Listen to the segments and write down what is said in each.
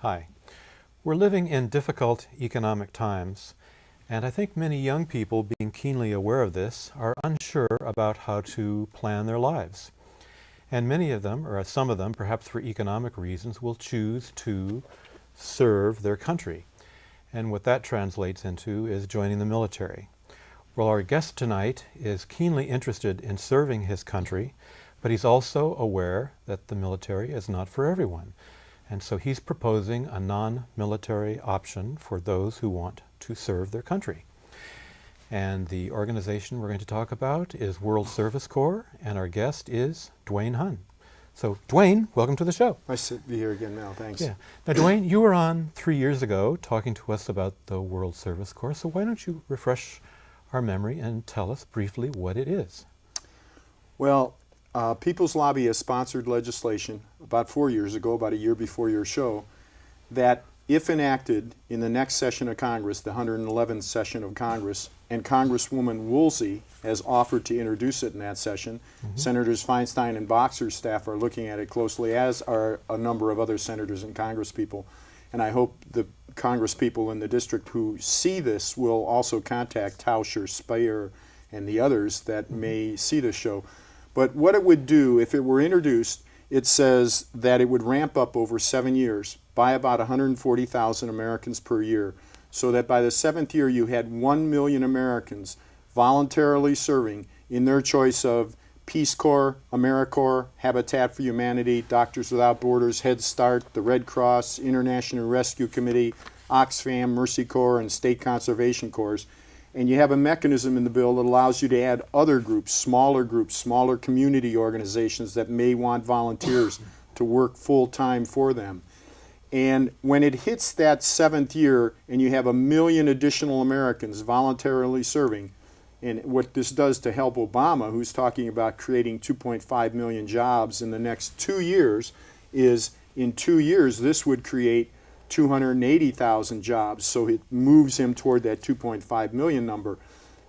Hi. We're living in difficult economic times, and I think many young people, being keenly aware of this, are unsure about how to plan their lives. And many of them, or some of them, perhaps for economic reasons, will choose to serve their country. And what that translates into is joining the military. Well, our guest tonight is keenly interested in serving his country, but he's also aware that the military is not for everyone. And so he's proposing a non-military option for those who want to serve their country. And the organization we're going to talk about is World Service Corps, and our guest is Dwayne Hunn. So Dwayne, welcome to the show. Nice to be here again, Mel. Thanks. Yeah. Now Dwayne, you were on 3 years ago talking to us about the World Service Corps, so why don't you refresh our memory and tell us briefly what it is? Well, People's Lobby has sponsored legislation about 4 years ago, about a year before your show, that if enacted in the next session of Congress, the 111th session of Congress, and Congresswoman Woolsey has offered to introduce it in that session. Senators Feinstein and Boxer's staff are looking at it closely, as are a number of other senators and congresspeople. And I hope the congresspeople in the district who see this will also contact Tauscher, Speyer, and the others that may see this show. But what it would do, if it were introduced, it says that it would ramp up over 7 years by about 140,000 Americans per year, so that by the 7th year you had 1 million Americans voluntarily serving in their choice of Peace Corps, AmeriCorps, Habitat for Humanity, Doctors Without Borders, Head Start, the Red Cross, International Rescue Committee, Oxfam, Mercy Corps, and State Conservation Corps. And you have a mechanism in the bill that allows you to add other groups, smaller community organizations that may want volunteers to work full-time for them. And when it hits that 7th year and you have 1 million additional Americans voluntarily serving, and what this does to help Obama, who's talking about creating 2.5 million jobs in the next 2 years, is in 2 years this would create 280,000 jobs, so it moves him toward that 2.5 million number.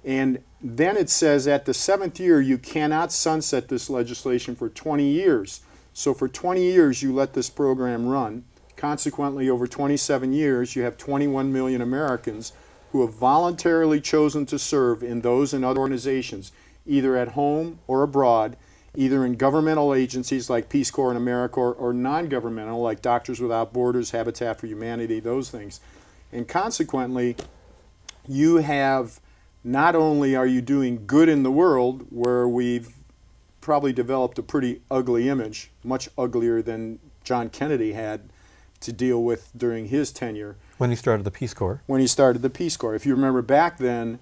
And then it says at the 7th year you cannot sunset this legislation for 20 years. So for 20 years you let this program run. Consequently, over 27 years you have 21 million Americans who have voluntarily chosen to serve in those and other organizations, either at home or abroad, either in governmental agencies like Peace Corps and AmeriCorps, or non-governmental like Doctors Without Borders, Habitat for Humanity, those things. And consequently, you have, not only are you doing good in the world, where we've probably developed a pretty ugly image, much uglier than John Kennedy had to deal with during his tenure. When he started the Peace Corps. When he started the Peace Corps. If you remember back then,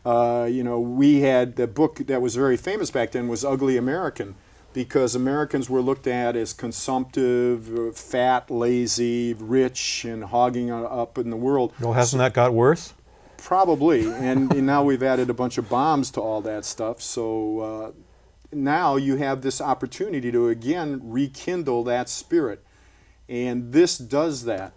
we had the book that was very famous back then was Ugly American, because Americans were looked at as consumptive, fat, lazy, rich, and hogging up in the world. Well, hasn't that got worse? Probably, and now we've added a bunch of bombs to all that stuff, so now you have this opportunity to again rekindle that spirit, and this does that.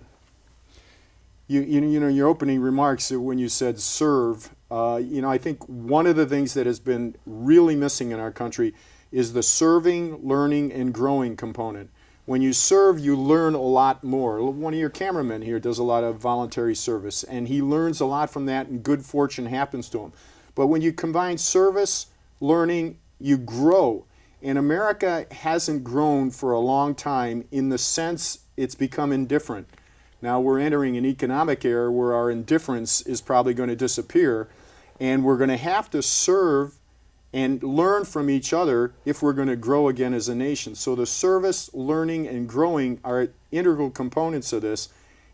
Your opening remarks when you said serve, I think one of the things that has been really missing in our country is the serving, learning, and growing component. When you serve, you learn a lot more. One of your cameramen here does a lot of voluntary service, and he learns a lot from that, and good fortune happens to him. But when you combine service, learning, you grow. And America hasn't grown for a long time in the sense it's become indifferent. Now we're entering an economic era where our indifference is probably going to disappear, and we're going to have to serve and learn from each other if we're going to grow again as a nation. So the service, learning, and growing are integral components of this,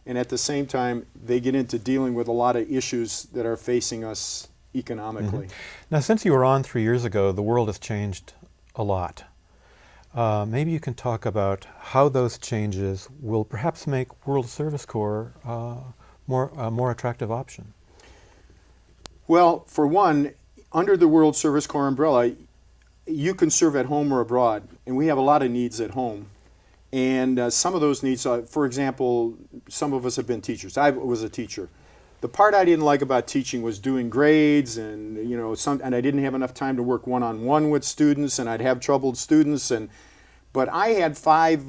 and at the same time they get into dealing with a lot of issues that are facing us economically. Now, since you were on 3 years ago, the world has changed a lot. Maybe you can talk about how those changes will perhaps make World Service Corps a more attractive option. Well, for one, under the World Service Corps umbrella, you can serve at home or abroad, and we have a lot of needs at home. And some of those needs, for example, some of us have been teachers. I was a teacher. The part I didn't like about teaching was doing grades, and and I didn't have enough time to work one-on-one with students, and I'd have troubled students. But I had five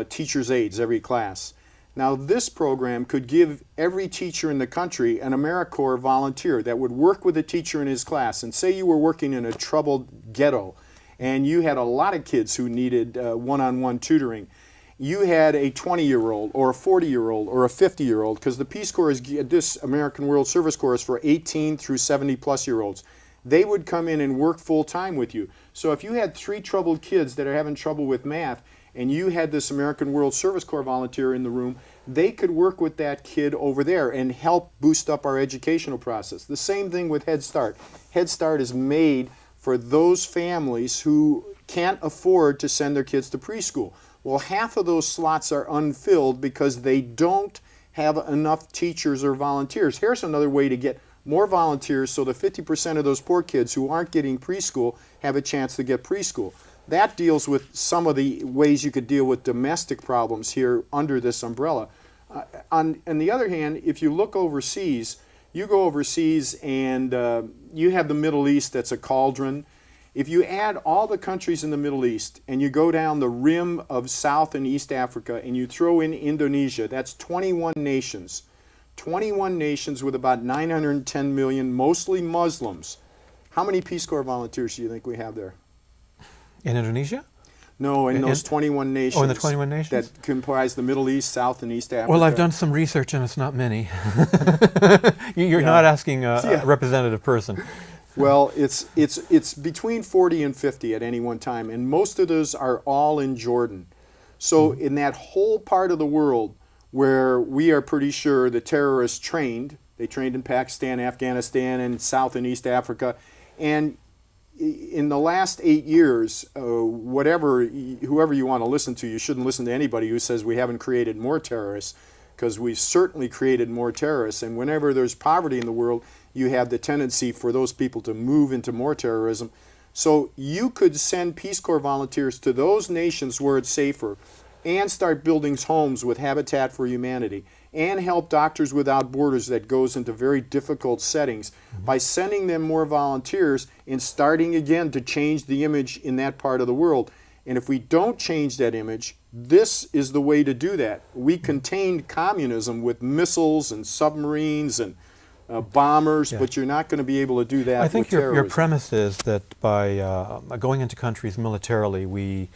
teachers' aides every class. Now this program could give every teacher in the country an AmeriCorps volunteer that would work with a teacher in his class. And say you were working in a troubled ghetto and you had a lot of kids who needed one-on-one tutoring. You had a 20-year-old or a 40-year-old or a 50-year-old, because the Peace Corps is, this American World Service Corps is for 18 through 70-plus-year-olds. They would come in and work full-time with you. So if you had 3 troubled kids that are having trouble with math, and you had this American World Service Corps volunteer in the room, they could work with that kid over there and help boost up our educational process. The same thing with Head Start. Head Start is made for those families who can't afford to send their kids to preschool. Well, half of those slots are unfilled because they don't have enough teachers or volunteers. Here's another way to get more volunteers so that 50% of those poor kids who aren't getting preschool have a chance to get preschool. That deals with some of the ways you could deal with domestic problems here under this umbrella. On the other hand, if you look overseas, you go overseas and you have the Middle East that's a cauldron. If you add all the countries in the Middle East and you go down the rim of South and East Africa and you throw in Indonesia, that's 21 nations. 21 nations with about 910 million, mostly Muslims. How many Peace Corps volunteers do you think we have there? In Indonesia? No, in those 21 nations. Oh, in the 21 nations? That comprise the Middle East, South, and East Africa. Well, I've done some research and it's not many. You're not asking a representative person. Well, it's between 40 and 50 at any one time, and most of those are all in Jordan. So in that whole part of the world where we are pretty sure the terrorists trained, they trained in Pakistan, Afghanistan, and South and East Africa, and in the last 8 years, whoever you want to listen to, you shouldn't listen to anybody who says we haven't created more terrorists, because we've certainly created more terrorists. And whenever there's poverty in the world, you have the tendency for those people to move into more terrorism. So you could send Peace Corps volunteers to those nations where it's safer and start building homes with Habitat for Humanity and help Doctors Without Borders that goes into very difficult settings by sending them more volunteers and starting again to change the image in that part of the world. And if we don't change that image, this is the way to do that. We contained communism with missiles and submarines and bombers, but you're not going to be able to do that I think with terrorism. your premise is that by going into countries militarily, we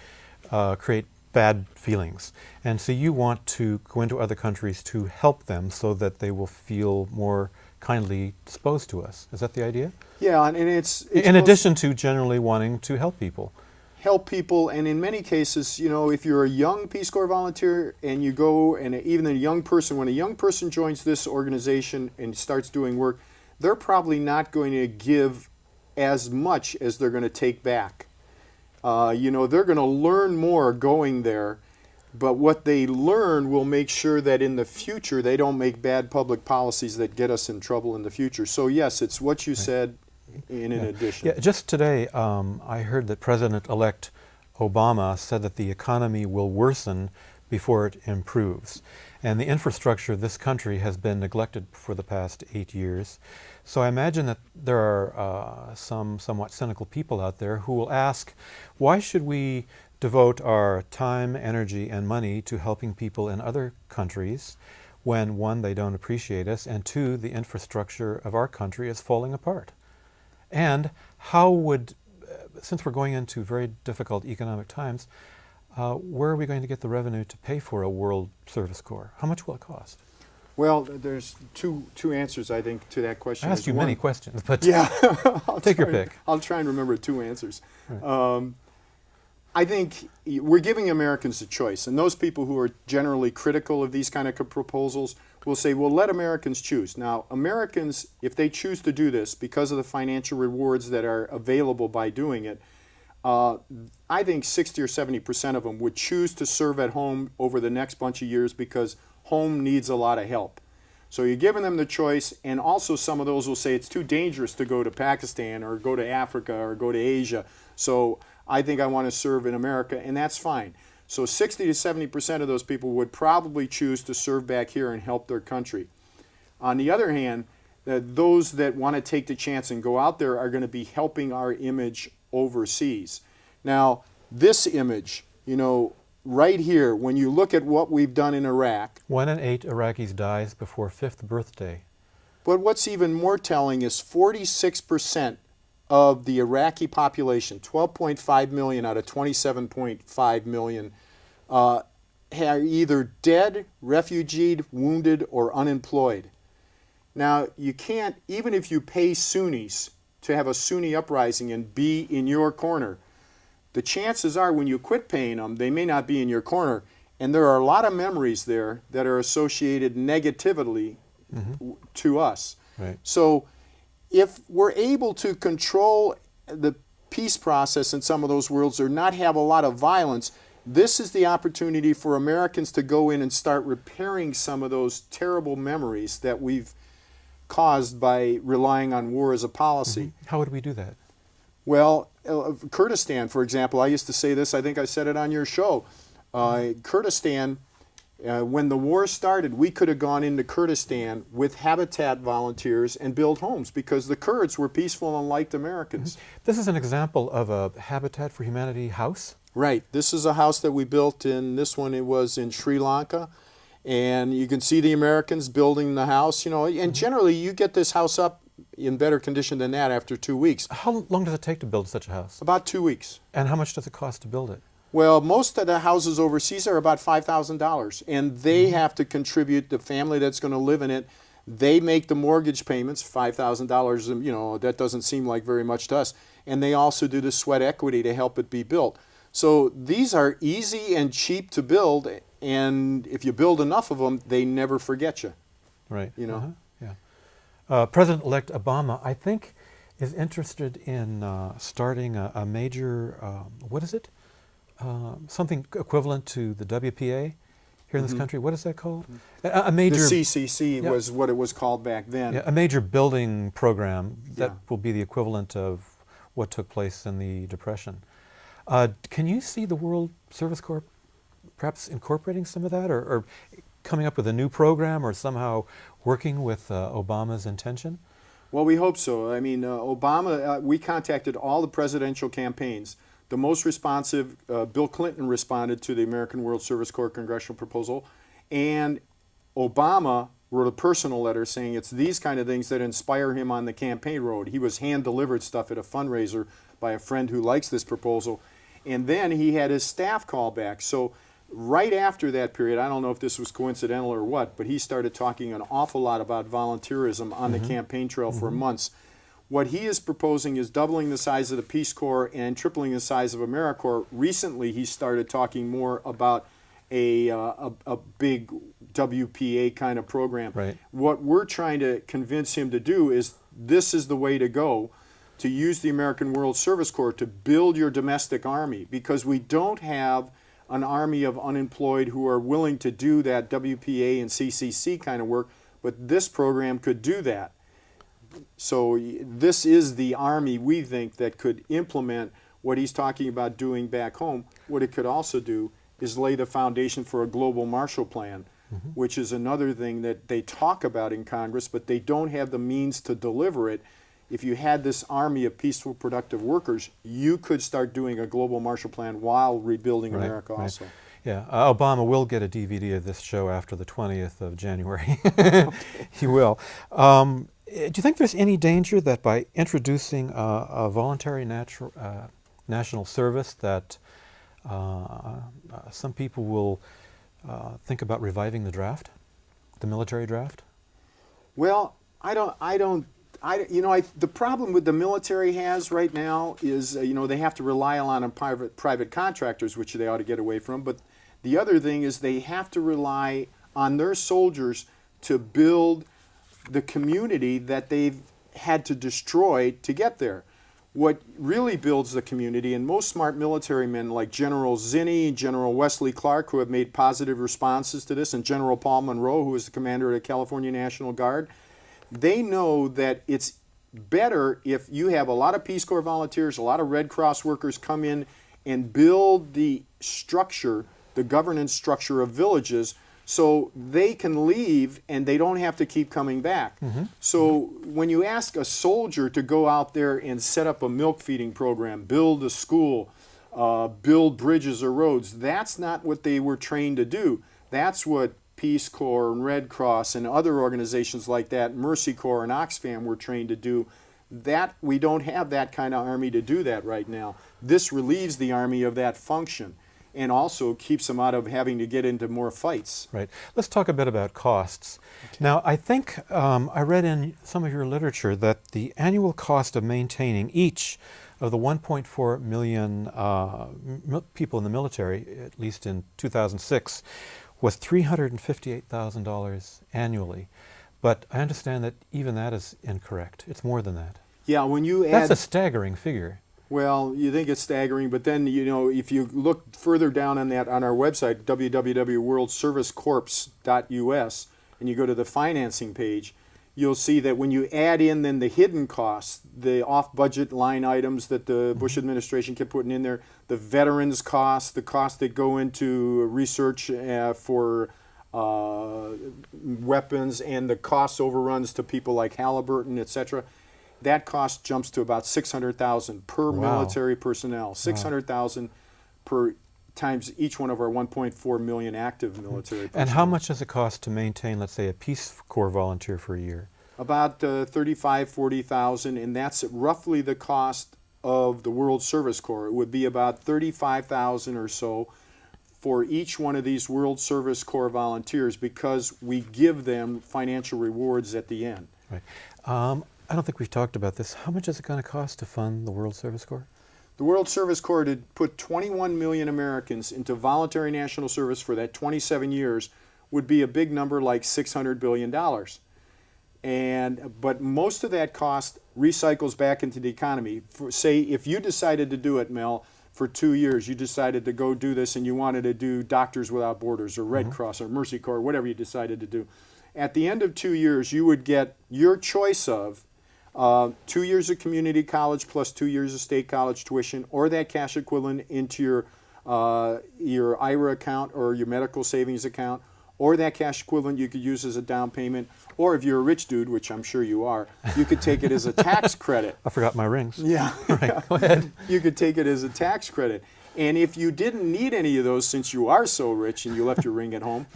create bad feelings. And so you want to go into other countries to help them so that they will feel more kindly disposed to us. Is that the idea? Yeah, and it's in addition to generally wanting to help people. Help people, and in many cases, you know, if you're a young Peace Corps volunteer and you go, and even a young person, when a young person joins this organization and starts doing work, they're probably not going to give as much as they're going to take back. You know, they're going to learn more going there, but what they learn will make sure that in the future they don't make bad public policies that get us in trouble in the future. So yes, it's what you said. In addition. Yeah, just today I heard that President-elect Obama said that the economy will worsen before it improves. And the infrastructure of this country has been neglected for the past 8 years. So I imagine that there are some somewhat cynical people out there who will ask, why should we devote our time, energy, and money to helping people in other countries when, one, they don't appreciate us, and two, the infrastructure of our country is falling apart? And how would, since we're going into very difficult economic times, where are we going to get the revenue to pay for a World Service Corps? How much will it cost? Well, there's two answers, I think, to that question. I asked you many questions, but yeah, take your pick. I'll try and remember 2 answers. Right. I think we're giving Americans a choice, and those people who are generally critical of these kind of proposals will say, well, let Americans choose. Now, Americans, if they choose to do this because of the financial rewards that are available by doing it, I think 60 or 70% of them would choose to serve at home over the next bunch of years because home needs a lot of help. So you're giving them the choice, and also some of those will say it's too dangerous to go to Pakistan or go to Africa or go to Asia. So I think I want to serve in America, and that's fine. So 60 to 70% of those people would probably choose to serve back here and help their country. On the other hand, those that want to take the chance and go out there are going to be helping our image overseas. Now, this image, you know, right here, when you look at what we've done in Iraq. 1 in 8 Iraqis dies before 5th birthday. But what's even more telling is 46% of the Iraqi population, 12.5 million out of 27.5 million, are either dead, refugeed, wounded, or unemployed. Now, you can't, even if you pay Sunnis to have a Sunni uprising and be in your corner, the chances are when you quit paying them, they may not be in your corner. And there are a lot of memories there that are associated negatively to us. Right. So if we're able to control the peace process in some of those worlds or not have a lot of violence, this is the opportunity for Americans to go in and start repairing some of those terrible memories that we've caused by relying on war as a policy. How would we do that? Well, Kurdistan, for example, I used to say this, I think I said it on your show. Kurdistan, when the war started, we could have gone into Kurdistan with Habitat volunteers and built homes because the Kurds were peaceful and liked Americans. This is an example of a Habitat for Humanity house? Right. This is a house that we built in, this one it was in Sri Lanka. And you can see the Americans building the house, you know, and generally you get this house up in better condition than that after 2 weeks. How long does it take to build such a house? About 2 weeks. And how much does it cost to build it? Well, most of the houses overseas are about $5,000, and they have to contribute, the family that's going to live in it, they make the mortgage payments, $5,000, you know, that doesn't seem like very much to us, and they also do the sweat equity to help it be built. So these are easy and cheap to build, and if you build enough of them, they never forget you. Right. You know? President-elect Obama, I think, is interested in starting a major, what is it? Something equivalent to the WPA here in this country. What is that called? A major... The CCC was what it was called back then. Yeah, a major building program that will be the equivalent of what took place in the Depression. Can you see the World Service Corps perhaps incorporating some of that, or coming up with a new program, or somehow working with Obama's intention? Well, we hope so. I mean, Obama, we contacted all the presidential campaigns. The most responsive, Bill Clinton responded to the American World Service Corps congressional proposal, and Obama wrote a personal letter saying it's these kind of things that inspire him on the campaign road. He was hand-delivered stuff at a fundraiser by a friend who likes this proposal, and then he had his staff call back. So right after that period, I don't know if this was coincidental or what, but he started talking an awful lot about volunteerism on the campaign trail for months. What he is proposing is doubling the size of the Peace Corps and tripling the size of AmeriCorps. Recently, he started talking more about a big WPA kind of program. Right. What we're trying to convince him to do is this is the way to go, to use the American World Service Corps to build your domestic army, because we don't have an army of unemployed who are willing to do that WPA and CCC kind of work, but this program could do that. So this is the army, we think, that could implement what he's talking about doing back home. What it could also do is lay the foundation for a global Marshall Plan, which is another thing that they talk about in Congress, but they don't have the means to deliver it. If you had this army of peaceful, productive workers, you could start doing a global Marshall Plan while rebuilding America also. Yeah, Obama will get a DVD of this show after the 20th of January. He will. Do you think there's any danger that by introducing a voluntary national service that some people will think about reviving the draft, the military draft? Well, the problem with the military has right now is, they have to rely on private contractors, which they ought to get away from. But the other thing is they have to rely on their soldiers to build the community that they've had to destroy to get there. What really builds the community, and most smart military men like General Zinni, General Wesley Clark, who have made positive responses to this, and General Paul Monroe, who is the commander of the California National Guard, they know that it's better if you have a lot of Peace Corps volunteers, a lot of Red Cross workers come in and build the structure, the governance structure of villages, so they can leave and they don't have to keep coming back. So when you ask a soldier to go out there and set up a milk feeding program, build a school, build bridges or roads. That's not what they were trained to do. That's what Peace Corps and Red Cross and other organizations like that, Mercy Corps and Oxfam, were trained to do. That we don't have that kind of Army to do that right now. This relieves the Army of that function and also keeps them out of having to get into more fights. Right. Let's talk a bit about costs. Okay. Now, I think I read in some of your literature that the annual cost of maintaining each of the 1.4 million people in the military, at least in 2006, was $358,000 annually. But I understand that even that is incorrect. It's more than that. Yeah, when you add... That's a staggering figure. Well, you think it's staggering, but then, you know, if you look further down on that on our website, www.worldservicecorps.us, and you go to the financing page, you'll see that when you add in then the hidden costs, the off-budget line items that the Bush administration kept putting in there, the veterans costs, the costs that go into research for weapons, and the cost overruns to people like Halliburton, etc., that cost jumps to about $600,000 per military personnel. $600,000 per times each one of our 1.4 million active military personnel. And how much does it cost to maintain, let's say, a Peace Corps volunteer for a year? About $35,000-$40,000, and that's roughly the cost of the World Service Corps. It would be about $35,000 or so for each one of these World Service Corps volunteers, because we give them financial rewards at the end. Right. I don't think we've talked about this. How much is it going to cost to fund the World Service Corps? The World Service Corps, to put 21 million Americans into voluntary national service for that 27 years, would be a big number, like $600 billion. But most of that cost recycles back into the economy. Say, if you decided to do it, Mel, for 2 years, you decided to go do this and you wanted to do Doctors Without Borders or Red Cross or Mercy Corps, whatever you decided to do. At the end of 2 years, you would get your choice of 2 years of community college plus 2 years of state college tuition, or that cash equivalent into your IRA account or your medical savings account, or that cash equivalent you could use as a down payment, or if you're a rich dude, which I'm sure you are, you could take it as a tax credit. I forgot my rings. Yeah. Right, go ahead. You could take it as a tax credit. And if you didn't need any of those, since you are so rich and you left your ring at home,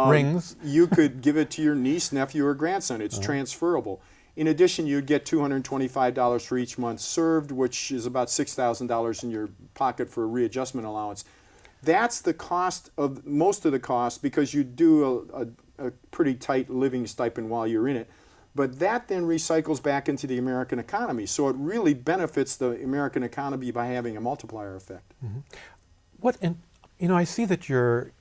rings, you could give it to your niece, nephew, or grandson. It's transferable. In addition, you'd get $225 for each month served, which is about $6,000 in your pocket for a readjustment allowance. That's the cost of most of the cost, because you do a pretty tight living stipend while you're in it. But that then recycles back into the American economy. So it really benefits the American economy by having a multiplier effect. I see that you're,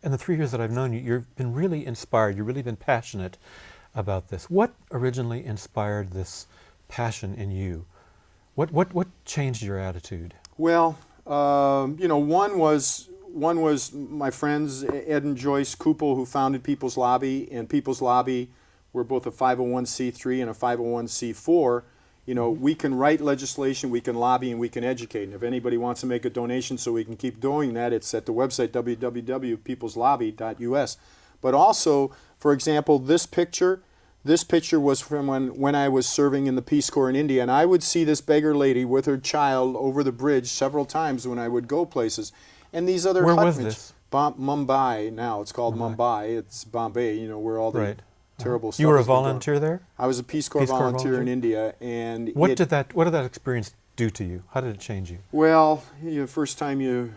in the 3 years that I've known you, you've been really inspired, you've really been passionate about this. What originally inspired this passion in you? What changed your attitude? Well, one was my friends Ed and Joyce Kupel, who founded People's Lobby, and People's Lobby, we're both a 501c3 and a 501c4. We can write legislation, we can lobby, and we can educate. And if anybody wants to make a donation so we can keep doing that, it's at the website www.peopleslobby.us. But also, for example, this picture was from when I was serving in the Peace Corps in India, and I would see this beggar lady with her child over the bridge several times when I would go places. And these other Where was this? Mumbai now. It's called Mumbai. It's Bombay, where all the terrible stuff. You were a volunteer there? I was a Peace Corps volunteer in India, and what did that experience do to you? How did it change you? Well, the first time you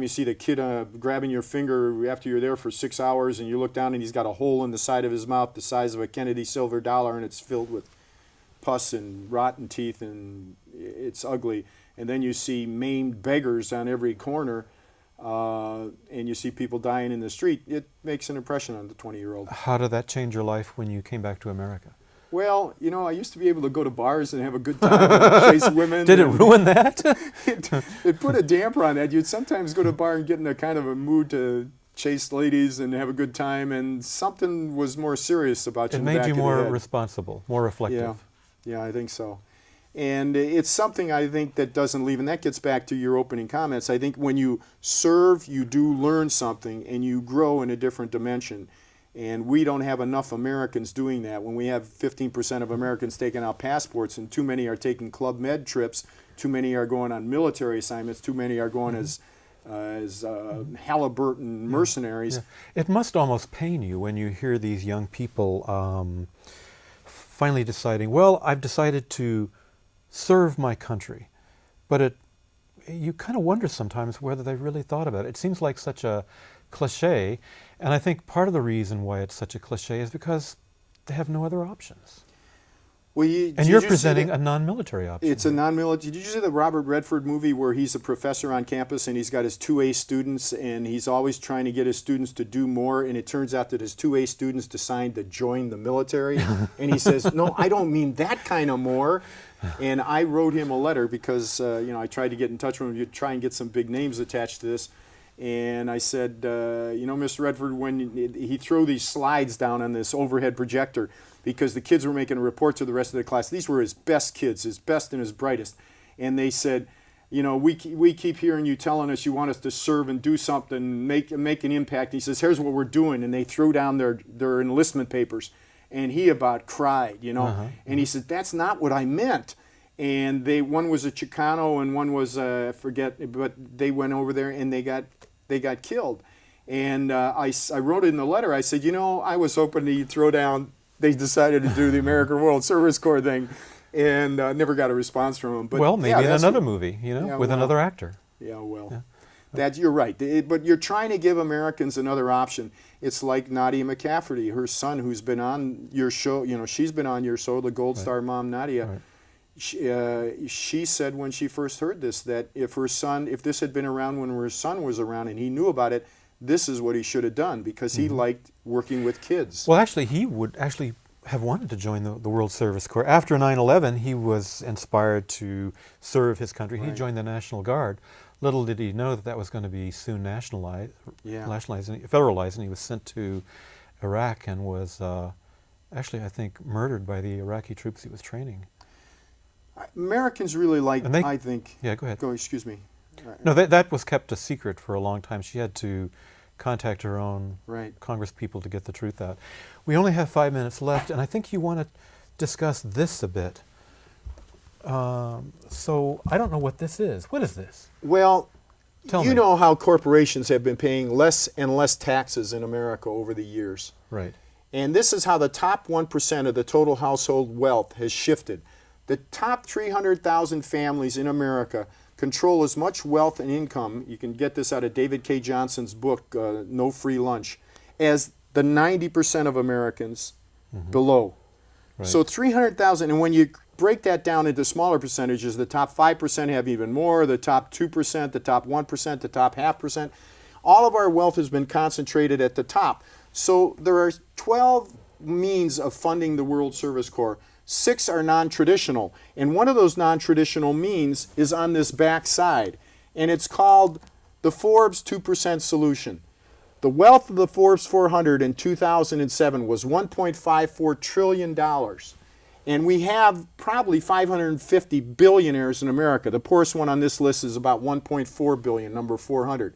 see the kid grabbing your finger after you're there for 6 hours, and you look down and he's got a hole in the side of his mouth the size of a Kennedy silver dollar, and it's filled with pus and rotten teeth, and it's ugly. And then you see maimed beggars on every corner, and you see people dying in the street. It makes an impression on the 20-year-old. How did that change your life when you came back to America? Well, I used to be able to go to bars and have a good time and chase women. Did it ruin that? It put a damper on that. You'd sometimes go to a bar and get in a kind of a mood to chase ladies and have a good time, and something was more serious about you. It made you more responsible, more reflective. Yeah, I think so. And it's something I think that doesn't leave, and that gets back to your opening comments. I think when you serve, you do learn something, and you grow in a different dimension. And we don't have enough Americans doing that. When we have 15% of Americans taking out passports and too many are taking Club Med trips Too many are going on military assignments. Too many are going as Halliburton mercenaries. Yeah. It must almost pain you when you hear these young people finally deciding, well, I've decided to serve my country. But you kind of wonder sometimes whether they really thought about it. It seems like such a cliche, and I think part of the reason why it's such a cliche is because they have no other options. Well, you're presenting a non-military option. It's a non-military. Did you see the Robert Redford movie where he's a professor on campus and he's got his 2A students and he's always trying to get his students to do more, and it turns out that his 2A students decide to join the military, and he says, "No, I don't mean that kind of more." And I wrote him a letter because I tried to get in touch with him to try and get some big names attached to this. And I said, Mr. Redford, when he threw these slides down on this overhead projector, because the kids were making a report to the rest of the class. These were his best kids, his best and his brightest. And they said, we keep hearing you telling us you want us to serve and do something, make an impact. He says, here's what we're doing. And they threw down their enlistment papers. And he about cried, And he said, that's not what I meant. And one was a Chicano and one was, I forget, but they went over there and they got killed. And I wrote it in the letter. I said, I was hoping that you'd throw down. They decided to do the American World Service Corps thing, and never got a response from them. But well, maybe in another movie, with another actor. Yeah, well, you're right. But you're trying to give Americans another option. It's like Nadia McCafferty, her son, who's been on your show. She's been on your show, the Gold Star mom, Nadia. Right. She said when she first heard this that if this had been around when her son was around and he knew about it, this is what he should have done, because he liked working with kids. Well, actually, he would actually have wanted to join the World Service Corps. After 9/11, he was inspired to serve his country. Right. He joined the National Guard. Little did he know that was going to be soon federalized, and he was sent to Iraq and was actually, I think, murdered by the Iraqi troops he was training. Americans really like, I think... Yeah, go ahead. Excuse me. No, that was kept a secret for a long time. She had to contact her own Congress people to get the truth out. We only have 5 minutes left, and I think you want to discuss this a bit. So I don't know what this is. What is this? Well, you know how corporations have been paying less and less taxes in America over the years. Right. And this is how the top 1% of the total household wealth has shifted. The top 300,000 families in America control as much wealth and income, you can get this out of David K. Johnson's book, No Free Lunch, as the 90% of Americans below. Right. So 300,000, and when you break that down into smaller percentages, the top 5% have even more, the top 2%, the top 1%, the top 0.5%. All of our wealth has been concentrated at the top. So there are 12 means of funding the World Service Corps. 6 are non-traditional, and one of those non-traditional means is on this back side, and it's called the Forbes 2% solution. The wealth of the Forbes 400 in 2007 was $1.54 trillion, and we have probably 550 billionaires in America. The poorest one on this list is about 1.4 billion, number 400.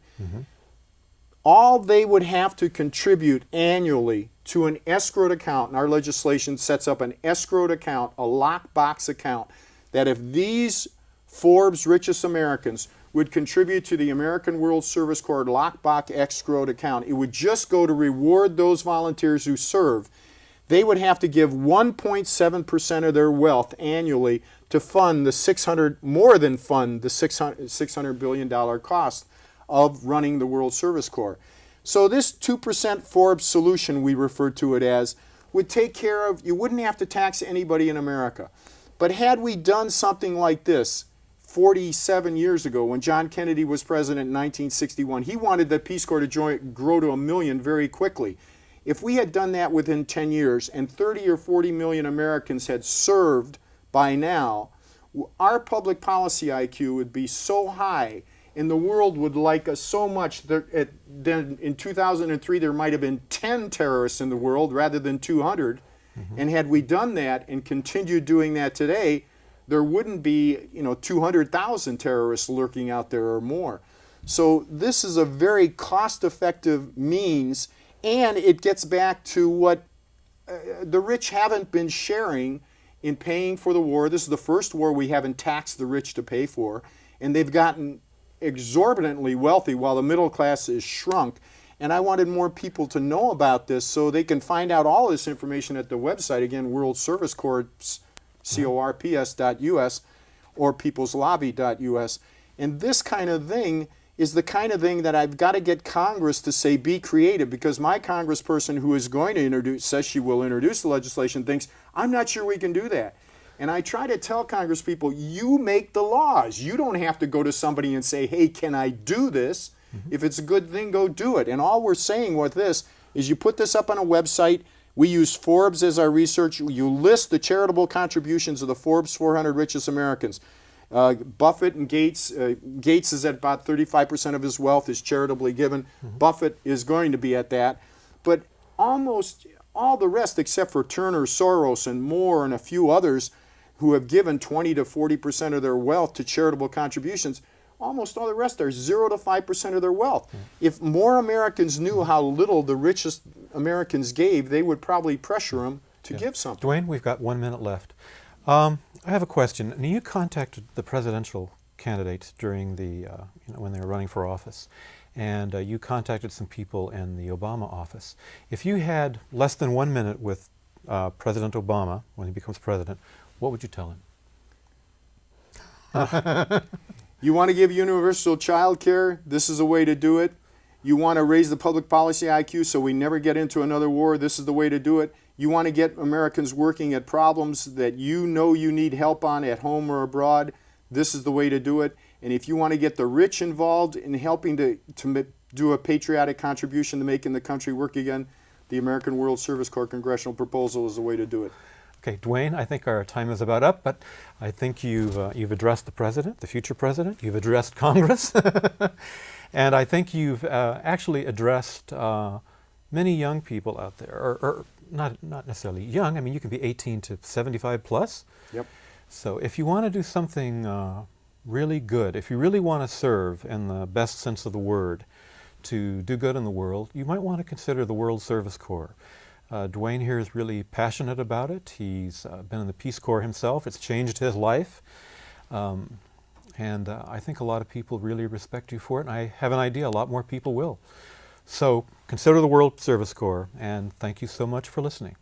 All they would have to contribute annually to an escrowed account, and our legislation sets up an escrowed account, a lockbox account, that if these Forbes richest Americans would contribute to the American World Service Corps lockbox escrowed account, it would just go to reward those volunteers who serve. They would have to give 1.7% of their wealth annually to fund the $600 billion cost of running the World Service Corps. So this 2% Forbes solution, we refer to it as, would take care of, you wouldn't have to tax anybody in America. But had we done something like this 47 years ago when John Kennedy was president in 1961, he wanted the Peace Corps to grow to 1 million very quickly. If we had done that within 10 years and 30 or 40 million Americans had served by now, our public policy IQ would be so high and the world would like us so much that then in 2003 there might have been 10 terrorists in the world rather than 200. And had we done that and continued doing that today, there wouldn't be 200,000 terrorists lurking out there or more. So this is a very cost-effective means, and it gets back to what the rich haven't been sharing in paying for the war. This is the first war we haven't taxed the rich to pay for, and they've gotten exorbitantly wealthy while the middle class is shrunk. And I wanted more people to know about this so they can find out all this information at the website, again, World Service Corps, corps.us, or peopleslobby.us. And this kind of thing is the kind of thing that I've got to get Congress to say, be creative, because my congressperson who is going to introduce, says she will introduce the legislation, thinks, I'm not sure we can do that. And I try to tell Congress people, you make the laws. You don't have to go to somebody and say, hey, can I do this? If it's a good thing, go do it. And all we're saying with this is you put this up on a website. We use Forbes as our research. You list the charitable contributions of the Forbes 400 richest Americans. Buffett and Gates, Gates is at about 35% of his wealth is charitably given. Buffett is going to be at that. But almost all the rest, except for Turner, Soros, and Moore, and a few others who have given 20 to 40% of their wealth to charitable contributions, almost all the rest are 0 to 5% of their wealth. If more Americans knew how little the richest Americans gave, they would probably pressure them to give something. Dwayne, we've got 1 minute left. I have a question. Now, you contacted the presidential candidates during the, when they were running for office, and you contacted some people in the Obama office. If you had less than 1 minute with President Obama when he becomes president, what would you tell him? You want to give universal child care? This is a way to do it. You want to raise the public policy IQ so we never get into another war? This is the way to do it. You want to get Americans working at problems that you know you need help on at home or abroad? This is the way to do it. And if you want to get the rich involved in helping to do a patriotic contribution to making the country work again, the American World Service Corps congressional proposal is the way to do it. Okay, Dwayne, I think our time is about up, but I think you've addressed the president, the future president. You've addressed Congress, and I think you've actually addressed many young people out there, or not necessarily young. I mean, you can be 18 to 75 plus. Yep. So if you want to do something really good, if you really want to serve in the best sense of the word, to do good in the world, you might want to consider the World Service Corps. Dwayne here is really passionate about it. He's been in the Peace Corps himself. It's changed his life. And I think a lot of people really respect you for it, and I have an idea a lot more people will. So consider the World Service Corps, and thank you so much for listening.